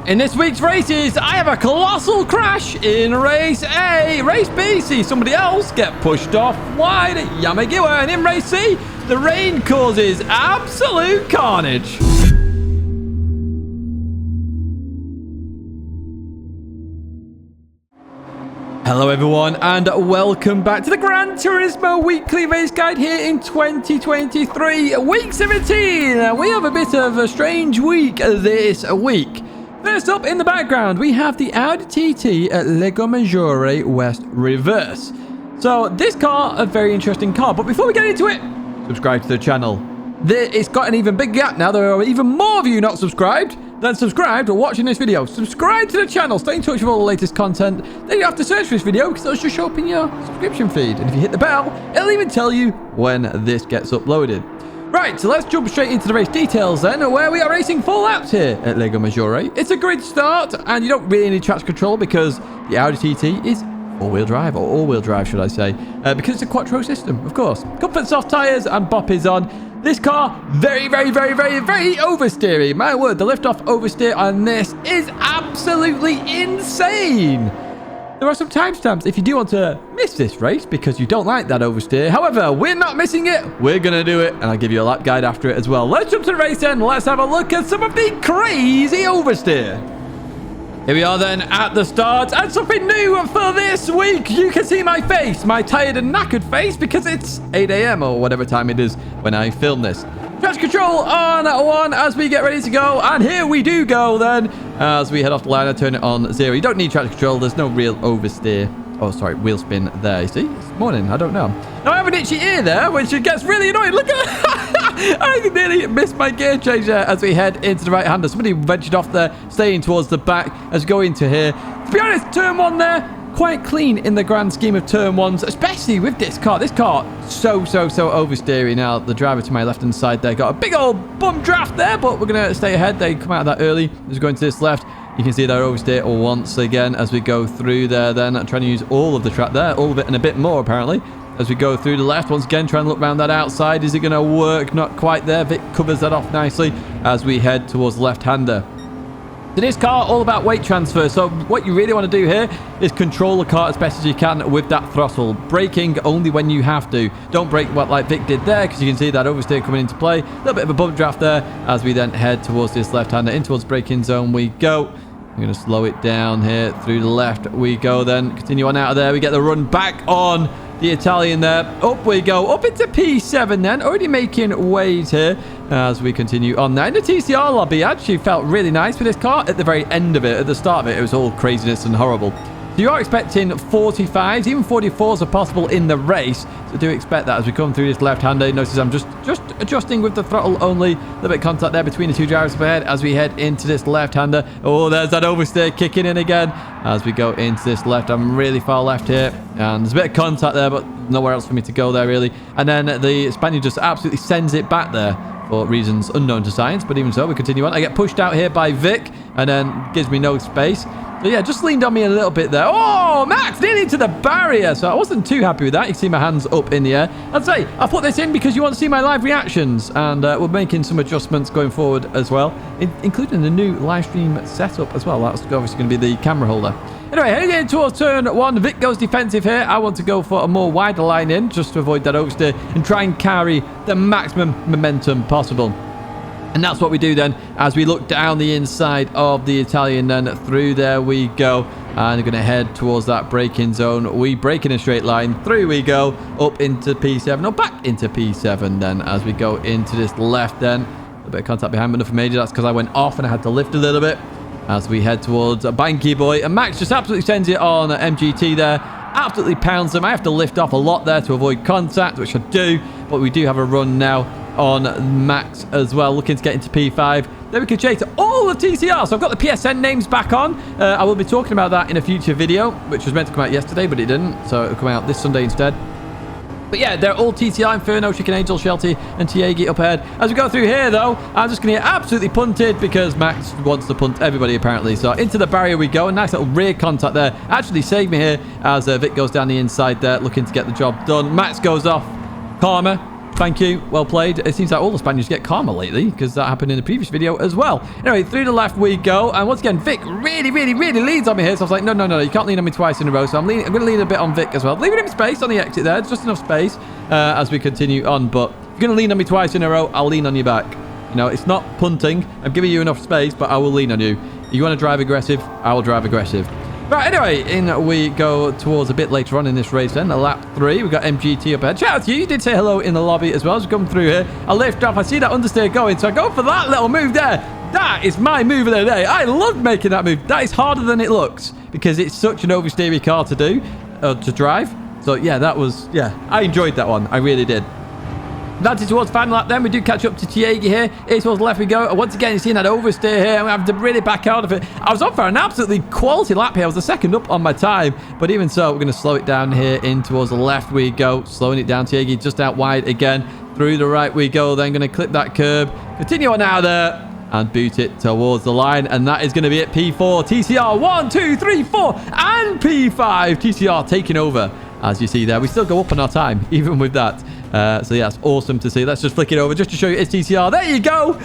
In this week's races, I have a colossal crash in Race A. Race B, see somebody else get pushed off wide at Yamagiwa. And in Race C, the rain causes absolute carnage. Hello everyone and welcome back to the Gran Turismo weekly race guide here in 2023, week 17. We have a bit of a strange week this week. First up in the background, we have the Audi TT at Lago Maggiore West Reverse. So this car, a very interesting car, but before we get into it, subscribe to the channel. It's got an even bigger gap now. There are even more of you not subscribed than subscribed or watching this video. Subscribe to the channel, stay in touch with all the latest content. Then you don't have to search for this video because it'll just show up in your subscription feed. And if you hit the bell, it'll even tell you when this gets uploaded. Right, so let's jump straight into the race details then, where we are racing 4 laps here at Lago Maggiore. It's a grid start, and you don't really need traction control because the Audi TT is four-wheel drive, or all-wheel drive, should I say, because it's a Quattro system, of course. Comfort soft tyres and boppies on. This car, very oversteery. My word, the liftoff oversteer on this is absolutely insane. There are some timestamps if you do want to miss this race because you don't like that oversteer. However, we're not missing it. We're going to do it, and I'll give you a lap guide after it as well. Let's jump to the race then. Let's have a look at some of the crazy oversteer. Here we are then at the start, and something new for this week. You can see my face, my tired and knackered face, because it's 8 a.m. or whatever time it is when I film this. Traction control on 1 as we get ready to go, and here we do go then as we head off the line. I turn it on 0. You don't need traction control. There's no real oversteer. Oh, sorry, wheel spin there. You see? It's morning. I don't know. Now, I have an itchy ear there, which gets really annoying. Look at I nearly missed my gear change there as we head into the right-hander. Somebody ventured off there, staying towards the back as we go into here. To be honest, turn 1 there, quite clean in the grand scheme of turn 1s, especially with this car. This car, so oversteery. Now, the driver to my left-hand side there got a big old bum draft there, but we're going to stay ahead. They come out of that early. Just going to this left. You can see that oversteer once again as we go through there then. I'm trying to use all of the track there, all of it and a bit more apparently. As we go through the left, once again, trying to look around that outside. Is it going to work? Not quite there. Vic covers that off nicely as we head towards the left-hander. In this car, all about weight transfer. So what you really want to do here is control the car as best as you can with that throttle. Braking only when you have to. Don't brake like Vic did there because you can see that oversteer coming into play. A little bit of a bump draft there as we then head towards this left-hander. In towards braking zone we go. I'm going to slow it down here. Through the left we go then. Continue on out of there. We get the run back on the Italian there. Up we go. Up into P7 then. Already making waves here as we continue on there. In the TCR lobby, actually felt really nice with this car. At the very end of it, at the start of it, it was all craziness and horrible. So you are expecting 45s, even 44s are possible in the race. So do expect that as we come through this left-hander. Notice I'm just adjusting with the throttle only. A little bit of contact there between the two drivers up ahead as we head into this left-hander. Oh, there's that oversteer kicking in again as we go into this left. I'm really far left here. And there's a bit of contact there, but nowhere else for me to go there, really. And then the Spaniard just absolutely sends it back there for reasons unknown to science. But even so, we continue on. I get pushed out here by Vic and then gives me no space. So yeah, just leaned on me a little bit there. Oh, Max, nearly to the barrier. So I wasn't too happy with that. You can see my hands up in the air. I'd say I put this in because you want to see my live reactions. And we're making some adjustments going forward as well, including the new live stream setup as well. That's obviously going to be the camera holder. Anyway, heading in towards turn 1. Vic goes defensive here. I want to go for a more wider line in just to avoid that oversteer and try and carry the maximum momentum possible. And that's what we do then as we look down the inside of the Italian. Then through there we go. And we're going to head towards that braking zone. We brake in a straight line. Through we go. Up into P7. Or back into P7 then as we go into this left then. A bit of contact behind me, nothing major. That's because I went off and I had to lift a little bit as we head towards a Banky boy. And Max just absolutely sends it on MGT there. Absolutely pounds them. I have to lift off a lot there to avoid contact, which I do. But we do have a run now on Max as well, looking to get into P5. Then we can chase all the TCR. So I've got the PSN names back on. I will be talking about that in a future video, which was meant to come out yesterday, but it didn't. So it'll come out this Sunday instead. But yeah, they're all TCR, Inferno, Chicken Angel, Shelty, and Tiegi up ahead. As we go through here, though, I'm just going to get absolutely punted because Max wants to punt everybody, apparently. So into the barrier we go. A nice little rear contact there. Actually saved me here as Vic goes down the inside there, looking to get the job done. Max goes off. Karma. Thank you. Well played. It seems like all the Spaniards get karma lately because that happened in the previous video as well. Anyway, through the left we go. And once again, Vic really leads on me here. So I was like, no. You can't lean on me twice in a row. So I'm going to lean a bit on Vic as well. Leaving him space on the exit there. Just enough space as we continue on. But if you're going to lean on me twice in a row, I'll lean on you back. You know, it's not punting. I'm giving you enough space, but I will lean on you. You want to drive aggressive? I will drive aggressive. Right, anyway, in we go towards a bit later on in this race then, lap 3. We've got MGT up ahead. Shout out to you. You did say hello in the lobby as well. Just come through here. I lift off. I see that understeer going, so I go for that little move there. That is my move of the day. I love making that move. That is harder than it looks because it's such an oversteery car to do, to drive. So, yeah, that was, I enjoyed that one. I really did. Advantage towards final lap then. We do catch up to Tidgney here. Here towards the left we go. And once again, you're seeing that oversteer here. I'm having to really back out of it. I was on for an absolutely quality lap here. I was the second up on my time. But even so, we're going to slow it down here. In towards the left we go. Slowing it down. Tidgney just out wide again. Through the right we go. Then going to clip that curb. Continue on out there. And boot it towards the line. And that is going to be it. P4. TCR 1, 2, 3, 4. And P5. TCR taking over. As you see there. We still go up on our time. Even with that. So yeah, it's awesome to see. Let's just flick it over just to show you it's TCR. There you go.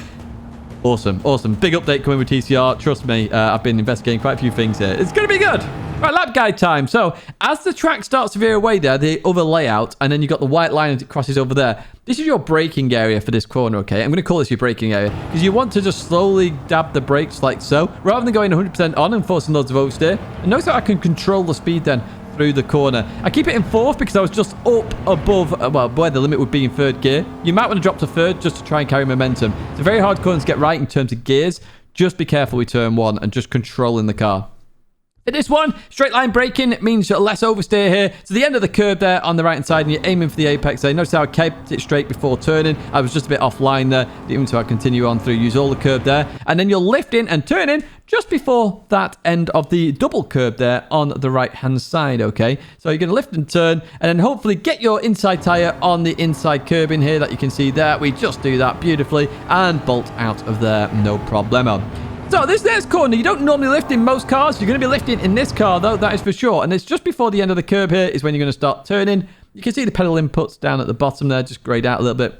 Awesome. Big update coming with TCR. Trust me, I've been investigating quite a few things here. It's going to be good. Right, lap guide time. So as the track starts to veer away there, the other layout, and then you've got the white line as it crosses over there. This is your braking area for this corner, okay? I'm going to call this your braking area because you want to just slowly dab the brakes like so, rather than going 100% on and forcing loads of oversteer. And notice how I can control the speed then through the corner. I keep it in 4th because I was just up above, well, where the limit would be in 3rd gear. You might want to drop to 3rd just to try and carry momentum. It's a very hard corner to get right in terms of gears. Just be careful with turn 1 and just controlling the car. In this one, straight line braking means less oversteer here. So the end of the curb there on the right hand side, and you're aiming for the apex there. Notice how I kept it straight before turning. I was just a bit offline there, even so I continue on through, use all the curb there. And then you'll lift in and turn in just before that end of the double curb there on the right hand side, okay? So you're going to lift and turn, and then hopefully get your inside tyre on the inside curb in here that you can see there. We just do that beautifully and bolt out of there, no problemo. So this next corner, you don't normally lift in most cars. You're going to be lifting in this car, though, that is for sure. And it's just before the end of the curb here is when you're going to start turning. You can see the pedal inputs down at the bottom there, just grayed out a little bit.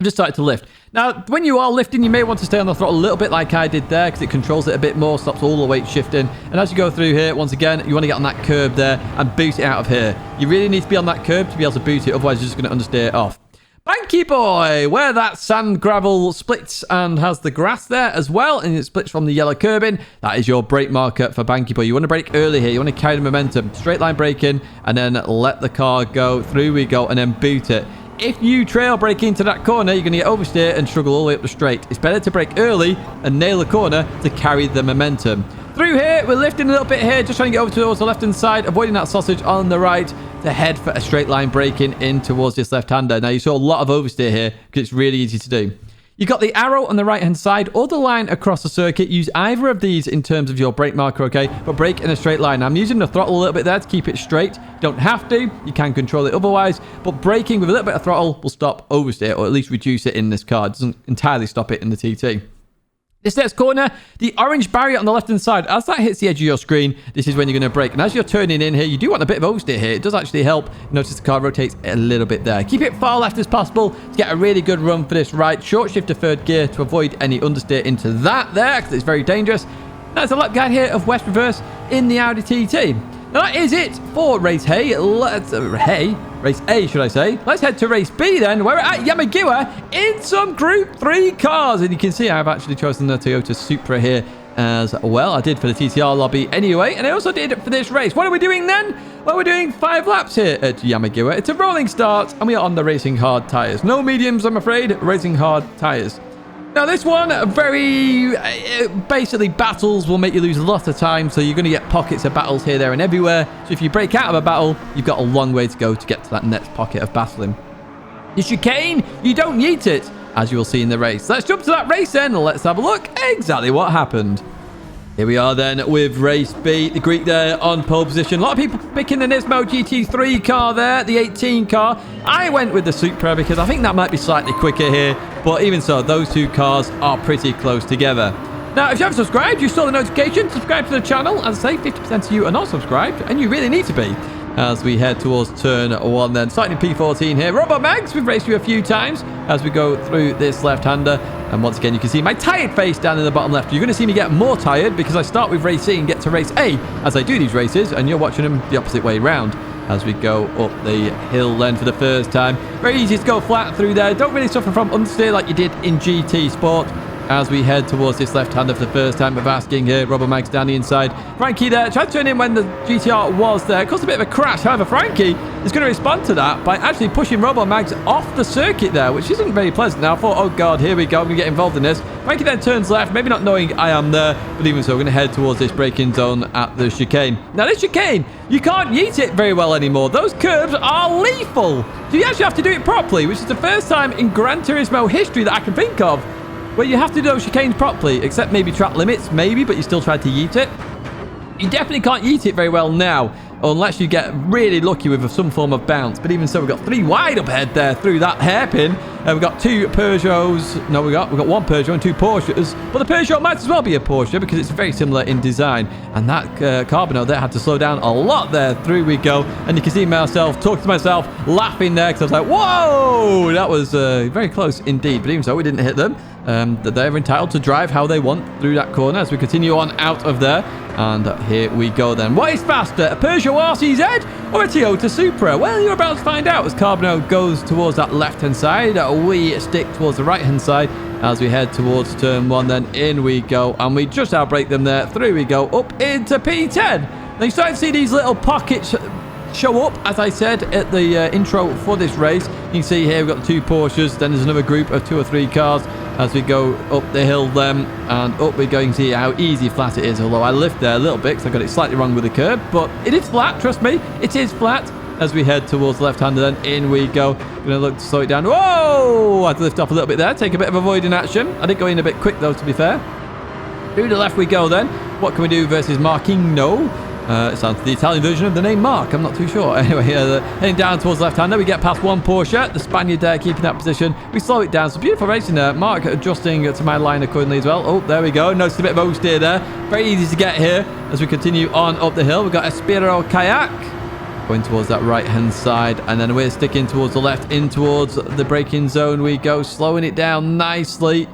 I've just started to lift. Now, when you are lifting, you may want to stay on the throttle a little bit like I did there because it controls it a bit more, stops all the weight shifting. And as you go through here, once again, you want to get on that curb there and boot it out of here. You really need to be on that curb to be able to boot it, otherwise you're just going to understeer it off. Banky Boy, where that sand gravel splits and has the grass there as well, and it splits from the yellow curbing. That is your brake marker for Banky Boy. You want to brake early here. You want to carry the momentum. Straight line braking, and then let the car go. Through we go, and then boot it. If you trail brake into that corner, you're going to get oversteer and struggle all the way up the straight. It's better to brake early and nail the corner to carry the momentum. Through here, we're lifting a little bit here, just trying to get over towards the left-hand side, avoiding that sausage on the right to head for a straight line braking in towards this left-hander. Now, you saw a lot of oversteer here because it's really easy to do. You've got the arrow on the right-hand side or the line across the circuit. Use either of these in terms of your brake marker, okay? But brake in a straight line. I'm using the throttle a little bit there to keep it straight. You don't have to. You can control it otherwise. But braking with a little bit of throttle will stop oversteer, or at least reduce it in this car. It doesn't entirely stop it in the TT. This next corner, the orange barrier on the left-hand side, as that hits the edge of your screen, this is when you're going to brake. And as you're turning in here, you do want a bit of oversteer here. It does actually help. Notice the car rotates a little bit there. Keep it far left as possible to get a really good run for this right. Short shift to 3rd gear to avoid any understeer into that there, because it's very dangerous. That's a lap guide here of West Reverse in the Audi TT. Now that is it for race A. Race A, should I say. Let's head to race B then, where we're at Yamagiwa in some Group 3 cars. And you can see I've actually chosen the Toyota Supra here as well. I did for the TTR lobby anyway, and I also did it for this race. What are we doing then? Well, we're doing 5 laps here at Yamagiwa. It's a rolling start, and we are on the racing hard tyres. No mediums, I'm afraid. Racing hard tyres. Now, this one, basically, battles will make you lose a lot of time, so you're going to get pockets of battles here, there, and everywhere. So if you break out of a battle, you've got a long way to go to get to that next pocket of battling. The chicane, you don't yeet it, as you will see in the race. Let's jump to that race then, and let's have a look exactly what happened. Here we are then with race B. The Greek there on pole position. A lot of people picking the Nismo GT3 car there, the 18 car. I went with the Supra because I think that might be slightly quicker here. But even so, those two cars are pretty close together. Now, if you haven't subscribed, you saw the notification. Subscribe to the channel. As I say, 50% of you are not subscribed, and you really need to be. as we head towards turn 1 then. Starting in P14 here. Robo Mags, we've raced you a few times as we go through this left-hander. And once again, you can see my tired face down in the bottom left. You're going to see me get more tired because I start with race C and get to race A as I do these races, and you're watching them the opposite way round as we go up the hill then for the first time. Very easy to go flat through there. Don't really suffer from understeer like you did in GT Sport as we head towards this left-hander for the first time of asking here. Robo Mags down the inside. Frankie there tried to turn in when the GTR was there. It caused a bit of a crash. However, Frankie is going to respond to that by actually pushing Robo Mags off the circuit there, which isn't very pleasant. Now I thought, oh god, here we go, I'm going to get involved in this. Frankie then turns left, maybe not knowing I am there, but even so, we're going to head towards this braking zone at the chicane. Now this chicane, you can't yeet it very well anymore. Those curbs are lethal. So you actually have to do it properly, which is the first time in Gran Turismo history that I can think of where you have to do those chicanes properly, except maybe track limits, maybe, but you still try to yeet it. You definitely can't yeet it very well now, unless you get really lucky with some form of bounce. But even so, we've got 3 wide up ahead there through that hairpin. We've got 2 Peugeots. No, we've got 1 Peugeot and 2 Porsches. But the Peugeot might as well be a Porsche because it's very similar in design. And that Carbonell there had to slow down a lot there. Through we go. And you can see myself, talking to myself, laughing there because I was like, whoa! That was very close indeed. But even so, we didn't hit them. They're entitled to drive how they want through that corner as we continue on out of there. And here we go then. What is faster, a Peugeot RCZ or a Toyota Supra? Well, you're about to find out as Carbonell goes towards that left-hand side. We stick towards the right-hand side as we head towards turn 1. Then in we go, and we just outbrake them there. Through we go, up into P10. Now you start to see these little pockets show up, as I said at the intro for this race. You can see here we've got the 2 Porsches, then there's another group of 2 or 3 cars as we go up the hill then, and up we go. You can see how easy flat it is, although I lift there a little bit because I got it slightly wrong with the curb, but it is flat, trust me, it is flat. As we head towards the left-hander then, in we go. Gonna look to slow it down. Whoa! I had to lift off a little bit there, take a bit of avoiding action. I did go in a bit quick though, to be fair. Through the left we go then. What can we do versus Marquinhos? It sounds like the Italian version of the name Mark. I'm not too sure. Anyway, heading down towards the left-hander, we get past 1 Porsche. The Spaniard there keeping that position. We slow it down. So beautiful racing there. Mark adjusting to my line accordingly as well. Oh, there we go. Noticed a bit of oversteer there. Very easy to get here as we continue on up the hill. We've got Espiro Kayak going towards that right-hand side. And then we're sticking towards the left, in towards the braking zone we go. Slowing it down nicely.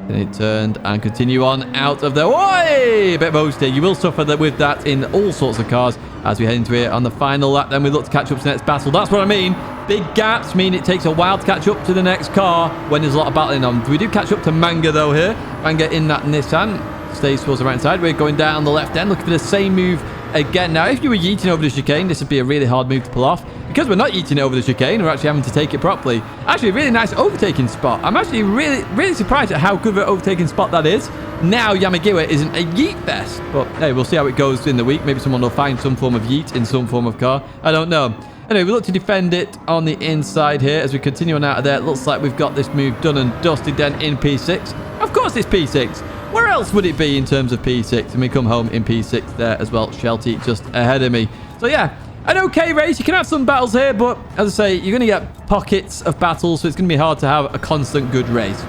Then it turned and continue on out of there. Oi! A bit of oversteer. You will suffer with that in all sorts of cars as we head into it on the final lap. Then we look to catch up to the next battle. That's what I mean. Big gaps mean it takes a while to catch up to the next car when there's a lot of battling on. We do catch up to Manga though here. Manga in that Nissan. Stays towards the right side. We're going down the left end looking for the same move again. Now, if you were yeeting over the chicane, this would be a really hard move to pull off. Because we're not yeeting it over the chicane, we're actually having to take it properly. Actually, a really nice overtaking spot. I'm actually really surprised at how good of an overtaking spot that is. Now, Yamagiwa isn't a yeet fest. But, hey, we'll see how it goes in the week. Maybe someone will find some form of yeet in some form of car. I don't know. Anyway, we look to defend it on the inside here as we continue on out of there. It looks like we've got this move done and dusted then in P6. Of course it's P6. Where else would it be in terms of P6? And we come home in P6 there as well. Shelty just ahead of me. So, yeah. An okay race. You can have some battles here, but as I say, you're going to get pockets of battles, so it's going to be hard to have a constant good race.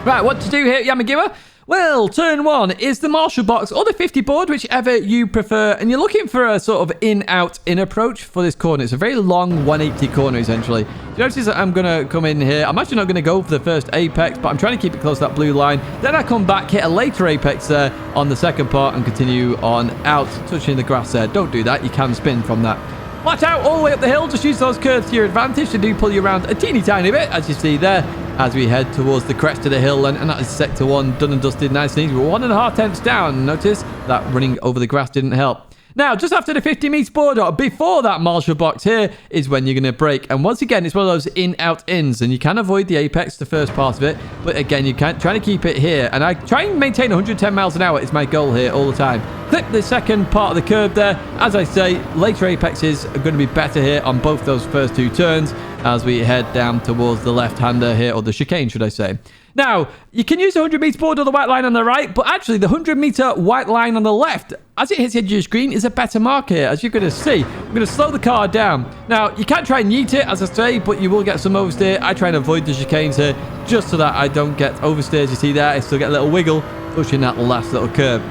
Right, what to do here at Yamagiwa? Well, turn 1 is the Marshall box or the 50 board, whichever you prefer. And you're looking for a sort of in-out-in approach for this corner. It's a very long 180 corner, essentially. You notice that I'm going to come in here. I'm actually not going to go for the first apex, but I'm trying to keep it close to that blue line. Then I come back, hit a later apex there on the second part and continue on out, touching the grass there. Don't do that. You can spin from that. Watch out all the way up the hill. Just use those curves to your advantage. They do pull you around a teeny tiny bit, as you see there, as we head towards the crest of the hill. And that is sector 1 done and dusted, nice and easy. We're 1.5 tenths down. Notice that running over the grass didn't help. Now, just after the 50 meter border, before that Marshall box here, is when you're going to brake. And once again, it's one of those in-out-ins. And you can avoid the apex, the first part of it. But again, you can't try to keep it here. And I try and maintain 110 miles an hour is my goal here all the time. Clip the second part of the curve there. As I say, later apexes are going to be better here on both those first 2 turns as we head down towards the left-hander here, or the chicane, should I say. Now, you can use the 100 meter board or the white line on the right, but actually the 100 meter white line on the left, as it hits the edge of your screen, is a better mark here, as you're going to see. I'm going to slow the car down. Now, you can't try and yeet it, as I say, but you will get some oversteer. I try and avoid the chicanes here, just so that I don't get oversteer. As you see there, I still get a little wiggle, pushing that last little curve.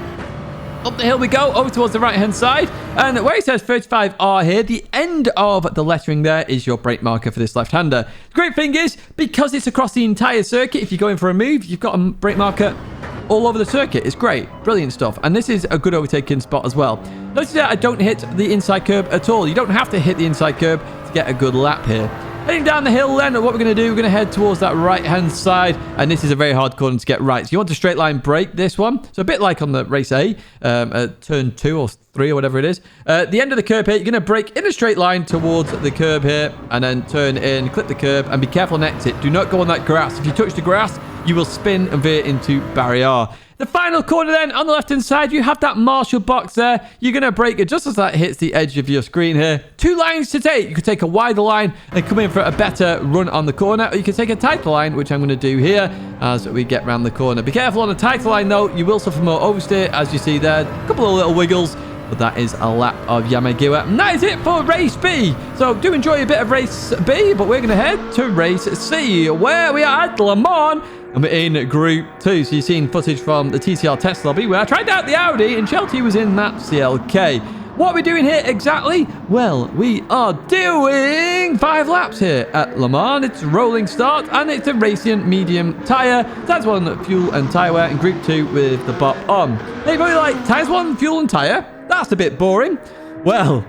up the hill we go, over towards the right-hand side. And where it says 35R here, the end of the lettering there is your brake marker for this left-hander. The great thing is, because it's across the entire circuit, if you're going for a move, you've got a brake marker all over the circuit. It's great. Brilliant stuff. And this is a good overtaking spot as well. Notice that I don't hit the inside curb at all. You don't have to hit the inside curb to get a good lap here. Heading down the hill then, what we're going to do, we're going to head towards that right-hand side, and this is a very hard corner to get right. So you want to straight line brake this one. So a bit like on the race A, turn 2 or 3 or whatever it is. At the end of the curb here, you're going to brake in a straight line towards the curb here, and then turn in, clip the curb, and be careful on exit. Do not go on that grass. If you touch the grass, you will spin and veer into barrier. The final corner then, on the left-hand side, you have that Marshall box there. You're going to brake it just as that hits the edge of your screen here. 2 lines to take. You could take a wider line and come in for a better run on the corner, or you can take a tighter line, which I'm going to do here as we get around the corner. Be careful on a tighter line, though. You will suffer more oversteer, as you see there. A couple of little wiggles, but that is a lap of Yamagiwa. And that is it for race B. So do enjoy a bit of race B, but we're going to head to race C, where we are at Le Mans. And we're in Group 2, so you've seen footage from the TCR test lobby where I tried out the Audi and Shelty was in that CLK. What are we doing here exactly? Well, we are doing 5 laps here at Le Mans. It's a rolling start and it's a racing medium tyre. Tyres 1 fuel and tyre wear in Group 2 with the bop on. Now you're probably like, tyres 1 fuel and tyre? That's a bit boring. Well,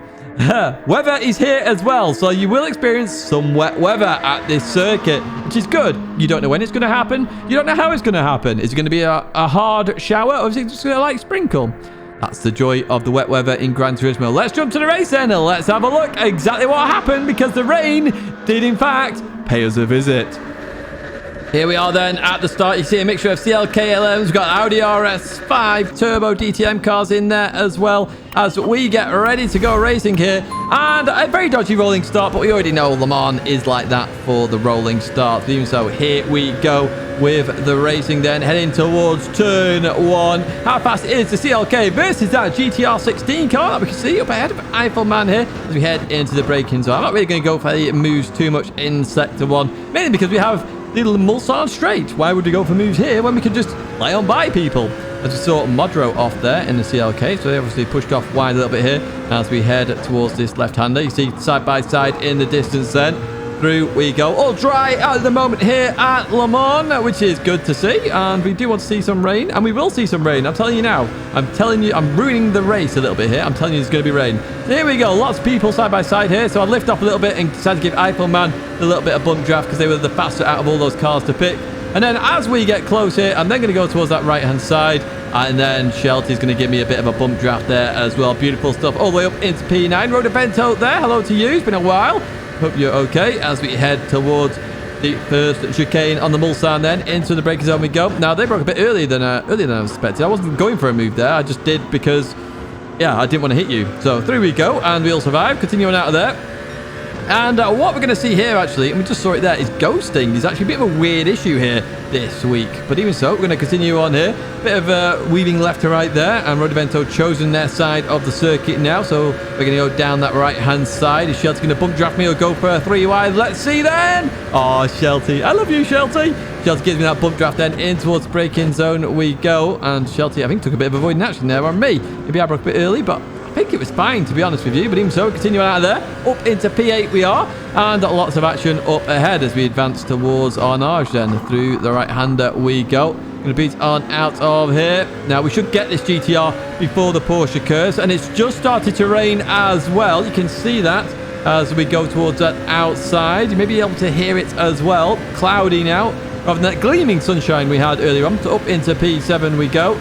weather is here as well, so you will experience some wet weather at this circuit, which is good. You don't know when it's going to happen. You don't know how it's going to happen. Is it going to be a hard shower, or is it just going to like sprinkle? That's the joy of the wet weather in Gran Turismo. Let's jump to the race then, and let's have a look exactly what happened, because the rain did in fact pay us a visit. Here we are then at the start. You see a mixture of CLK 11s. We've got Audi RS5 turbo DTM cars in there as well as we get ready to go racing here. And a very dodgy rolling start, but we already know Le Mans is like that for the rolling start. Even so, here we go with the racing then, heading towards turn 1. How fast is the CLK versus that GTR16 car that we can see up ahead of Eiffelman here as we head into the braking zone? I'm not really going to go for the moves too much in sector 1, mainly because we have the Mulsanne straight. Why would we go for moves here when we can just lay on by people? As we saw Modro off there in the CLK, so they obviously pushed off wide a little bit here as we head towards this left-hander. You see side by side in the distance then. Through we go. All dry at the moment here at Le Mans, which is good to see. And we do want to see some rain, and we will see some rain. I'm telling you now. I'm telling you, I'm ruining the race a little bit here. I'm telling you, there's going to be rain. So here we go. Lots of people side by side here. So I lift off a little bit and decided to give Eiffelman a little bit of bump draft because they were the faster out of all those cars to pick. And then as we get close here, I'm then going to go towards that right-hand side. And then Shelty's going to give me a bit of a bump draft there as well. Beautiful stuff all the way up into P9. Rodavento there. Hello to you. It's been a while. Hope you're okay as we head towards the first chicane on the Mulsanne then. Into the braking zone we go. Now, they broke a bit earlier than I expected. I wasn't going for a move there. I just did because, yeah, I didn't want to hit you. So through we go, and we'll survive. Continuing out of there. And what we're going to see here, actually, and we just saw it there, is ghosting. There's actually a bit of a weird issue here this week. But even so, we're going to continue on here. Bit of weaving left to right there. And Rodavento chosen their side of the circuit now. So we're going to go down that right-hand side. Is Shelty going to bump draft me or go for a 3-wide? Let's see then. Oh, Shelty. I love you, Shelty. Shelty gives me that bump draft then. In towards the braking zone we go. And Shelty, I think, took a bit of avoiding action there on me. Maybe I broke a bit early, but I think it was fine, to be honest with you. But even so, continuing out of there, up into P8 we are, and lots of action up ahead as we advance towards Arnage then. Through the right-hander we go. Going to beat on out of here. Now, we should get this GTR before the Porsche curves, and it's just started to rain as well. You can see that as we go towards that outside. You may be able to hear it as well. Cloudy now, rather than that gleaming sunshine we had earlier on. So up into P7 we go.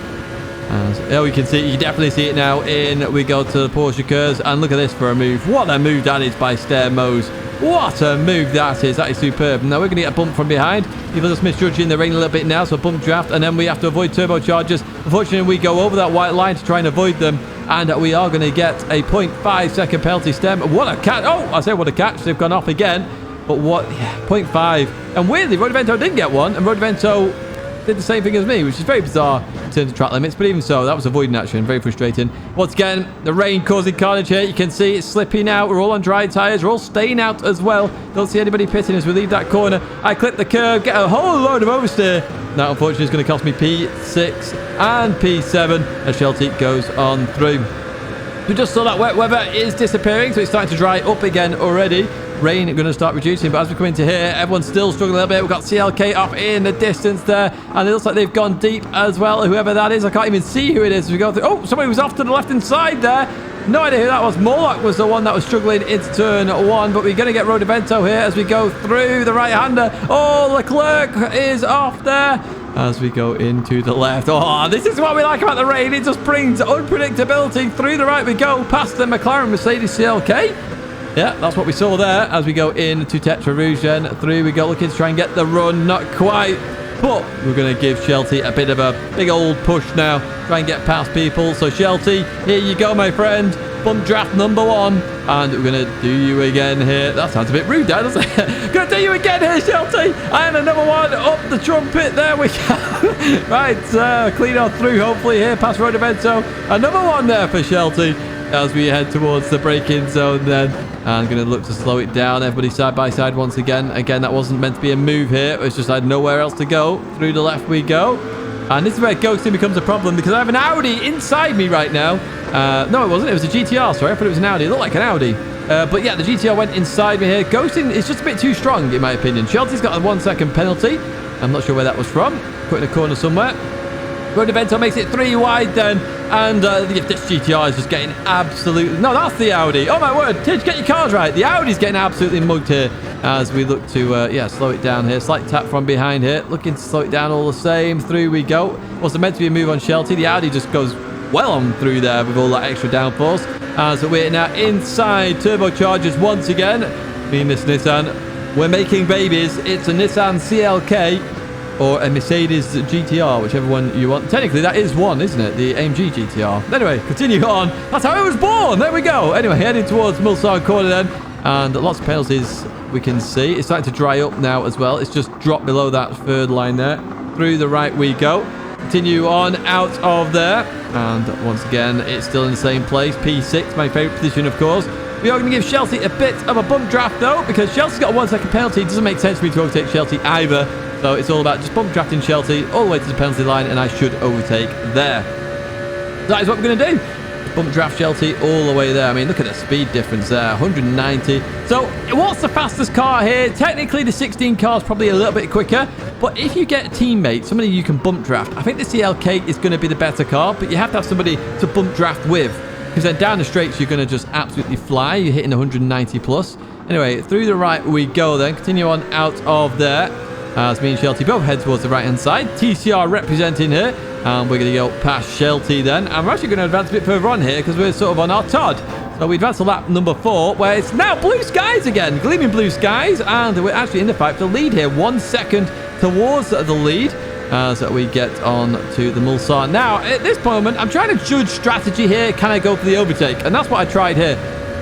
There we can see, you can definitely see it now. In we go to the Porsche curves, and look at this for a move. What a move that is by Stair Mose. What a move that is. That is superb. Now we're going to get a bump from behind. People just misjudging the rain a little bit now, so bump draft, and then we have to avoid turbochargers. Unfortunately, we go over that white line to try and avoid them, and we are going to get a 0.5 second penalty stem. What a catch. Oh, I say what a catch. They've gone off again. But what? Yeah, 0.5. And weirdly, Rodavento didn't get one, and Rodavento did the same thing as me, which is very bizarre in terms of track limits. But even so, that was avoiding action. Very frustrating. Once again, the rain causing carnage here. You can see it's slipping out. We're all on dry tyres. We're all staying out as well. Don't see anybody pitting as we leave that corner. I clip the curb, get a whole load of oversteer. That, unfortunately, is going to cost me P6 and P7 as Shelty goes on through. We just saw that wet weather is disappearing, so it's starting to dry up again already. Rain going to start reducing, but as we come into here, everyone's still struggling a little bit. We've got CLK off in the distance there, and it looks like they've gone deep as well. Whoever that is, I can't even see who it is as we go through. Oh, somebody was off to the left-hand side there. No idea who that was. Morlock was the one that was struggling into turn 1, but we're going to get Rodavento here as we go through the right-hander. Oh, Leclerc is off there as we go into the left. Oh, this is what we like about the rain. It just brings unpredictability. Through the right we go, past the McLaren Mercedes CLK. Yeah, that's what we saw there as we go into Tetra Rouge. Through we go, looking to try and get the run. Not quite, but we're going to give Shelty a bit of a big old push now. Try and get past people. So Shelty, here you go, my friend. Bump draft number 1. And we're going to do you again here. That sounds a bit rude, doesn't it? Going to do you again here, Shelty. And another one up the trumpet. There we go. Right, clean on through, hopefully, here past Rodavento. Another one there for Shelty as we head towards the braking zone then. And going to look to slow it down. Everybody side by side once again. Again, that wasn't meant to be a move here. It's just I had nowhere else to go. Through the left we go. And this is where ghosting becomes a problem because I have an Audi inside me right now. No, it wasn't. It was a GTR. Sorry, I thought it was an Audi. It looked like an Audi. But yeah, the GTR went inside me here. Ghosting is just a bit too strong, in my opinion. Shelty's got a 1-second penalty. I'm not sure where that was from. Put in a corner somewhere. Rodavento makes it 3 wide then. And this GTR is just getting absolutely... No, that's the Audi. Oh, my word. Tidge, get your cars right. The Audi's getting absolutely mugged here as we look to, slow it down here. Slight tap from behind here. Looking to slow it down all the same. Through we go. Wasn't meant to be a move on Shelty. The Audi just goes well on through there with all that extra downforce. As we're now inside turbochargers once again. Me and this Nissan. We're making babies. It's a Nissan CLK. Or a Mercedes GTR, whichever one you want. Technically, that is one, isn't it? The AMG GTR. Anyway, continue on. That's how it was born. There we go. Anyway, heading towards Mulsanne corner then. And lots of penalties we can see. It's starting to dry up now as well. It's just dropped below that third line there. Through the right we go. Continue on out of there. And once again, it's still in the same place. P6, my favourite position, of course. We are going to give Shelty a bit of a bump draft, though, because Shelty's got a 1-second penalty. It doesn't make sense for me to overtake Shelty either. So it's all about just bump drafting Shelty all the way to the penalty line, and I should overtake there. That is what we're going to do. Bump draft Shelty all the way there. I mean, look at the speed difference there, 190. So what's the fastest car here? Technically, the 16 car is probably a little bit quicker. But if you get a teammate, somebody you can bump draft, I think the CLK is going to be the better car, but you have to have somebody to bump draft with. Because then down the straights, you're going to just absolutely fly. You're hitting 190 plus. Anyway, through the right we go then. Continue on out of there. As me and Shelty both head towards the right-hand side. TCR representing here. And we're going to go past Shelty then. And we're actually going to advance a bit further on here because we're sort of on our Todd. So we advance to lap number 4, where it's now blue skies again. Gleaming blue skies. And we're actually in the fight for the lead here. 1 second towards the lead as we get on to the Mulsanne. Now, at this moment, I'm trying to judge strategy here. Can I go for the overtake? And that's what I tried here.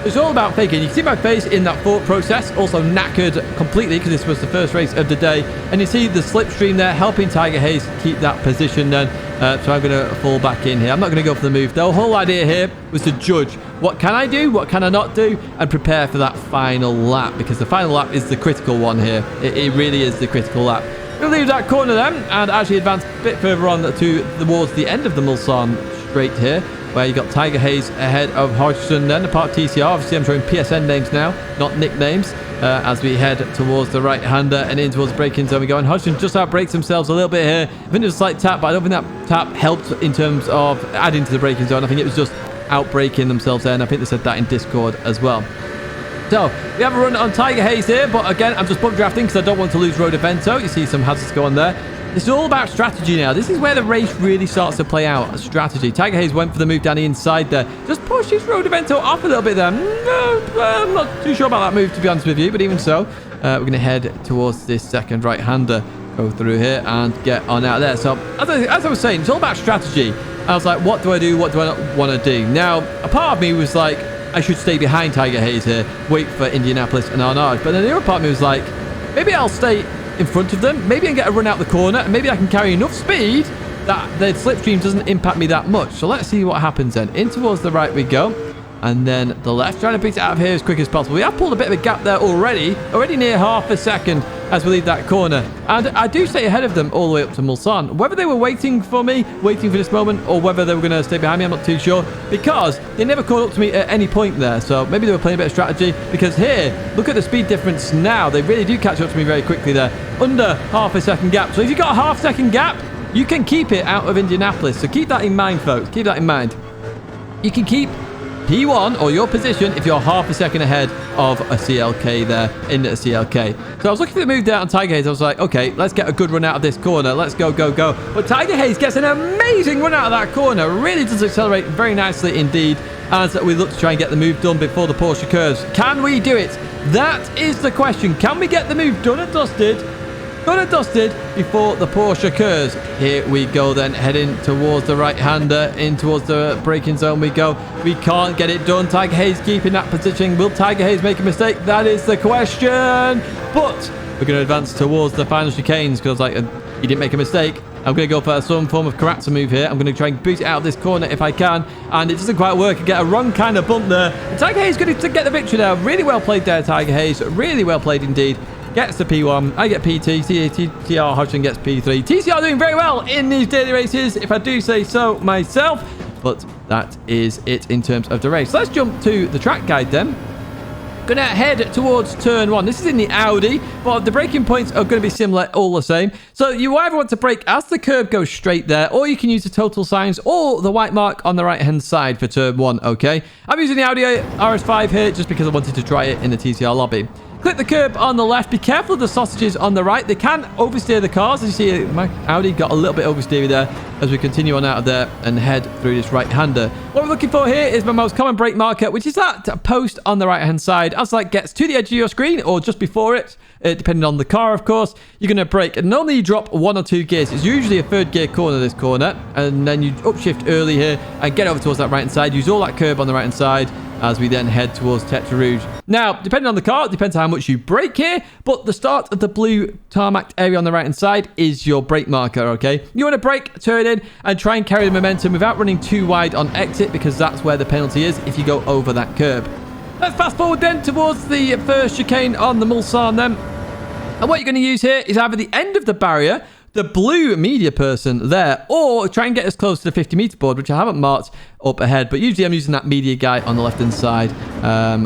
It's all about faking. You can see my face in that thought process, also knackered completely because this was the first race of the day. And you see the slipstream there helping Tiger Hayes keep that position then. So I'm going to fall back in here. I'm not going to go for the move. The whole idea here was to judge what can I do, what can I not do, and prepare for that final lap, because the final lap is the critical one here. It really is the critical lap. We'll leave that corner then and actually advance a bit further on towards the end of the Mulsanne straight here, where you got Tiger Hayes ahead of Hodgson then, a part of TCR. Obviously, I'm showing PSN names now, not nicknames, as we head towards the right-hander and in towards the braking zone we go. And Hodgson just outbrakes themselves a little bit here. I think there was a slight tap, but I don't think that tap helped in terms of adding to the braking zone. I think it was just outbraking themselves there, and I think they said that in Discord as well. So, we have a run on Tiger Hayes here, but again, I'm just bump drafting because I don't want to lose Rodavento. You see some hazards go on there. This is all about strategy now. This is where the race really starts to play out. Strategy. Tiger Hayes went for the move down the inside there. Just pushes Rodavento off a little bit there. I'm not too sure about that move, to be honest with you, but even so, we're going to head towards this second right-hander. Go through here and get on out there. So, as I was saying, it's all about strategy. I was like, what do I do? What do I not want to do? Now, a part of me was like, I should stay behind Tiger Hayes here, wait for Indianapolis and Arnage. But then the other part of me was like, maybe I'll stay in front of them. Maybe I can get a run out the corner, and maybe I can carry enough speed that the slipstream doesn't impact me that much. So let's see what happens then. In towards the right we go. and then the left, trying to beat it out of here as quick as possible. We have pulled a bit of a gap there already near half a second as we leave that corner. And I do stay ahead of them all the way up to Mulsanne. Whether they were waiting for me, waiting for this moment, or whether they were going to stay behind me, I'm not too sure, because they never caught up to me at any point there. So maybe they were playing a bit of strategy, because here, look at the speed difference now. They really do catch up to me very quickly there, under half a second gap. So if you've got a half second gap, you can keep it out of Indianapolis. So keep that in mind, folks. Keep that in mind. You can keep P1 or your position if you're half a second ahead of a CLK there in a CLK. So I was looking for the move there on Tiger Hayes. I was like, okay, let's get a good run out of this corner. Let's go, go, go. But Tiger Hayes gets an amazing run out of that corner. Really does accelerate very nicely indeed as we look to try and get the move done before the Porsche curves. Can we do it? That is the question. Can we get the move done and dusted? Done and dusted before the Porsche curves. Here we go then, heading towards the right-hander, in towards the braking zone we go. We can't get it done. Tiger Hayes keeping that position. Will Tiger Hayes make a mistake? That is the question. But we're going to advance towards the final chicanes because I was like, he didn't make a mistake. I'm going to go for some form of character move here. I'm going to try and boot it out of this corner if I can. And it doesn't quite work. I get a wrong kind of bump there. And Tiger Hayes is going to get the victory there. Really well played there, Tiger Hayes. Really well played indeed. Gets the P1. I get PT. TR Hodgson gets P3. TCR doing very well in these daily races, if I do say so myself. But that is it in terms of the race. So let's jump to the track guide then. Gonna head towards turn 1. This is in the Audi, but the braking points are going to be similar all the same. So you either want to brake as the curb goes straight there, or you can use the total signs or the white mark on the right hand side for turn 1, okay? I'm using the Audi RS5 here just because I wanted to try it in the TCR lobby. Click the curb on the left. Be careful of the sausages on the right. They can oversteer the cars. As you see, my Audi got a little bit oversteery there as we continue on out of there and head through this right-hander. What we're looking for here is my most common brake marker, which is that post on the right-hand side. As that gets to the edge of your screen or just before it, depending on the car, of course, you're going to brake. And normally you drop 1 or 2 gears. It's usually a 3rd gear corner, this corner. And then you upshift early here and get over towards that right-hand side. Use all that curb on the right-hand side as we then head towards Tetra Rouge. Now, depending on the car, it depends on how much you brake here, but the start of the blue tarmac area on the right-hand side is your brake marker, okay? You want to brake, turn in, and try and carry the momentum without running too wide on exit, because that's where the penalty is if you go over that curb. Let's fast forward then towards the first chicane on the Mulsanne then. And what you're going to use here is either the end of the barrier, the blue media person there, or try and get as close to the 50 meter board, which I haven't marked up ahead, but usually I'm using that media guy on the left hand side,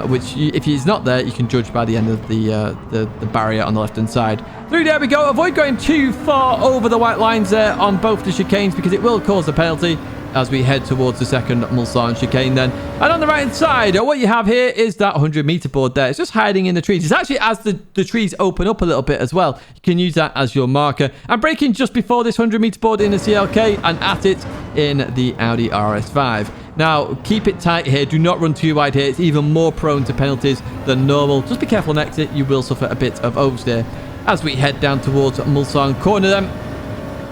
which if he's not there, you can judge by the end of the barrier on the left hand side. Through there we go. Avoid going too far over the white lines there on both the chicanes, because it will cause a penalty as we head towards the second Mulsanne chicane then. And on the right hand side, what you have here is that 100 meter board there. It's just hiding in the trees. It's actually as the trees open up a little bit as well. You can use that as your marker. I'm braking just before this 100 meter board in the CLK and at it in the Audi RS5. Now, keep it tight here. Do not run too wide here. It's even more prone to penalties than normal. Just be careful on exit. You will suffer a bit of oversteer as we head down towards Mulsanne corner then.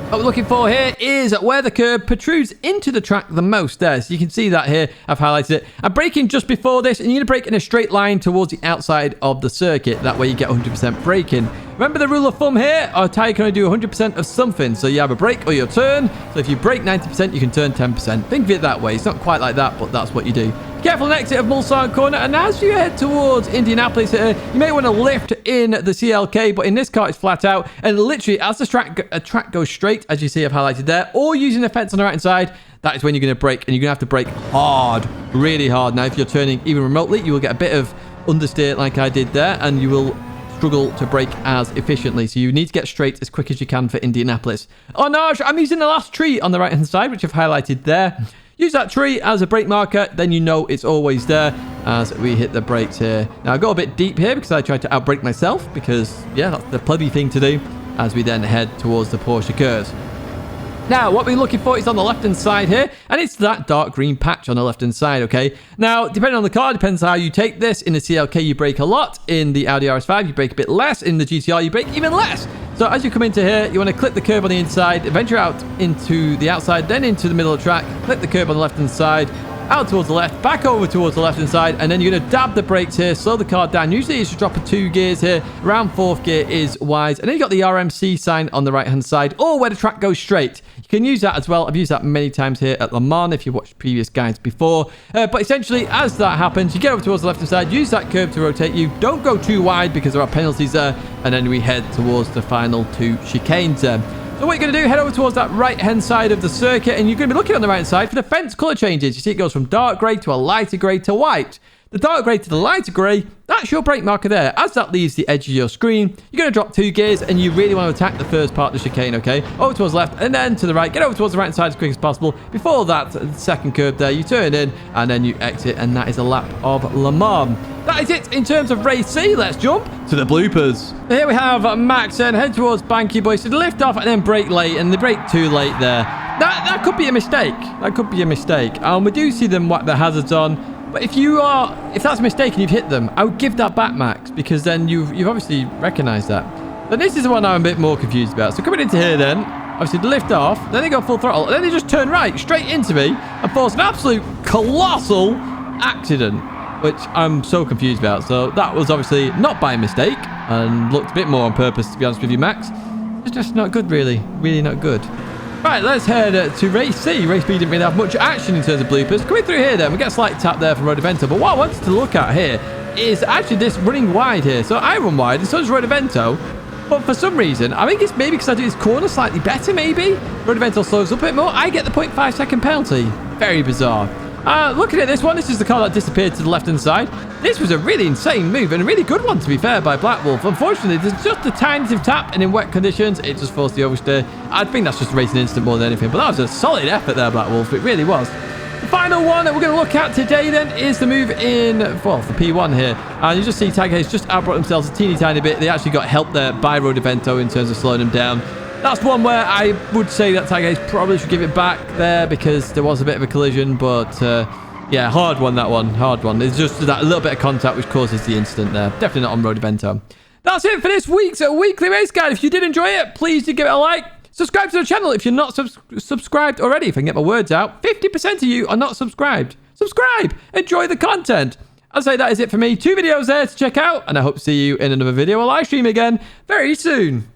What we're looking for here is where the curb protrudes into the track the most there. So you can see that here. I've highlighted it. I'm braking just before this, and you're going to brake in a straight line towards the outside of the circuit. That way you get 100% braking. Remember the rule of thumb here? Our tyre can only do 100% of something. So you have a brake or your turn. So if you brake 90%, you can turn 10%. Think of it that way. It's not quite like that, but that's what you do. Careful on exit of Mulsanne corner, and as you head towards Indianapolis here, you may want to lift in the CLK, but in this car it's flat out, and literally as the track goes straight, as you see I've highlighted there, or using the fence on the right hand side, that is when you're going to brake, and you're going to have to brake hard, really hard. Now if you're turning even remotely, you will get a bit of understeer like I did there, and you will struggle to brake as efficiently, so you need to get straight as quick as you can for Indianapolis. Oh no, I'm using the last tree on the right hand side, which I've highlighted there. Use that tree as a brake marker, then you know it's always there as we hit the brakes here. Now, I got a bit deep here because I tried to outbrake myself because, yeah, that's the plebby thing to do as we then head towards the Porsche curves. Now, what we're looking for is on the left-hand side here, and it's that dark green patch on the left-hand side, okay? Now, depending on the car, depends how you take this. In the CLK, you brake a lot. In the Audi RS5, you brake a bit less. In the GTR, you brake even less. So as you come into here, you want to clip the curb on the inside, venture out into the outside, then into the middle of the track, clip the curb on the left-hand side, out towards the left, back over towards the left-hand side, and then you're going to dab the brakes here, slow the car down. Usually it's just drop 2 gears here. Around 4th gear is wise. And then you got the RMC sign on the right-hand side, or where the track goes straight. You can use that as well. I've used that many times here at Le Mans if you watched previous guides before. But essentially, as that happens, you get over towards the left-hand side, use that curve to rotate you. Don't go too wide because there are penalties there. And then we head towards the final 2 chicanes there. So what you're going to do, head over towards that right-hand side of the circuit, and you're going to be looking on the right-hand side for the fence colour changes. You see it goes from dark grey to a lighter grey to white. The dark grey to the lighter grey, that's your brake marker there. As that leaves the edge of your screen, you're going to drop 2 gears, and you really want to attack the first part of the chicane, okay? Over towards the left, and then to the right. Get over towards the right side as quick as possible. Before that second curve there, you turn in, and then you exit, and that is a lap of Le Mans. That is it in terms of race C. Let's jump to the bloopers. Here we have Max and head towards Banky Boy. So lift off and then brake late, and they brake too late there. That could be a mistake. That could be a mistake. We do see them whack their hazards on. But if that's a mistake and you've hit them, I would give that back, Max, because then you've obviously recognised that. Then this is the one I'm a bit more confused about. So coming into here then, obviously the lift off, then they go full throttle, and then they just turn right straight into me and force an absolute colossal accident, which I'm so confused about. So that was obviously not by mistake and looked a bit more on purpose, to be honest with you, Max. It's just not good, really. Really not good. Right, let's head to race C. Race B didn't really have much action in terms of bloopers. Coming through here then, we get a slight tap there from Rodavento. But what I wanted to look at here is actually this running wide here. So I run wide and so does Rodavento. But for some reason, I think it's maybe because I do this corner slightly better, maybe. Rodavento slows up a bit more. I get the 0.5 second penalty. Very bizarre. Looking at this one, this is the car that disappeared to the left-hand side. This was a really insane move and a really good one, to be fair, by Black Wolf. Unfortunately, there's just a tiny tap, and in wet conditions, it just forced the oversteer. I think that's just a racing instant more than anything, but that was a solid effort there, Black Wolf. It really was. The final one that we're going to look at today, then, is the move in, well, for P1 here. And you just see Tidgney just outbrought themselves a teeny tiny bit. They actually got help there by Rodavento in terms of slowing them down. That's one where I would say that Tidgney probably should give it back there because there was a bit of a collision, but yeah, hard one, that one. Hard one. It's just that little bit of contact which causes the incident there. Definitely not on Rodavento. That's it for this week's weekly race guide. If you did enjoy it, please do give it a like. Subscribe to the channel if you're not subscribed already. If I can get my words out, 50% of you are not subscribed. Subscribe. Enjoy the content. I'll say that is it for me. 2 videos there to check out, and I hope to see you in another video or live stream again very soon.